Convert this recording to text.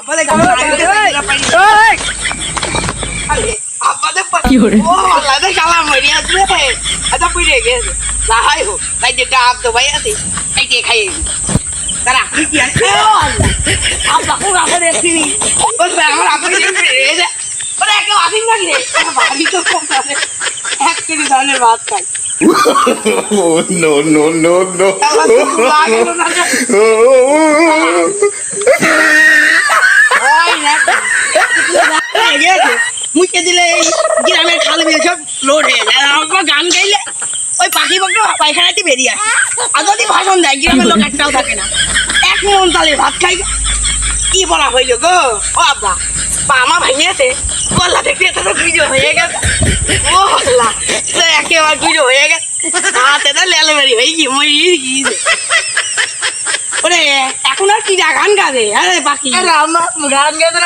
আব্বাদের গান আব্বাদের কি করে? ও আল্লাহদের গালা মরি আছে এটা পুড়ে গেছে যাই হোক তাই যে ডাব তো ভাই আছে এই যে খাই তারা কি আছে আব্বা কোন আছে দেখছি বস আমার আব্বা যে রে ওরে একটা আদিন লাগলে ভাবি তো কম আছে এক কেজি ধানের ভাত খাই Oh, no, no, no, no. মুখে দিলে এই গ্রামের খাল বিল সব লোড হয়ে যায় আর গান গাইলে ওই পাখি পাখি পায়খানাতে বেরিয়ে আসে আর যদি ভাষণ দেয় গ্রামের লোক একটাও থাকে না এক মন তালে ভাত খাই কি বলা হইল গো ও আব্বা পামা ভাঙিয়েছে গলা দেখতে তো গুজো হয়ে গেছে ও আল্লাহ একেবারে গুজো হয়ে গেছে হাতে তো লেলে বেরি হয়ে গিয়ে মই গিয়েছে ওরে এখন আর কি গান গাবে আরে বাকি আমার গান গাইতে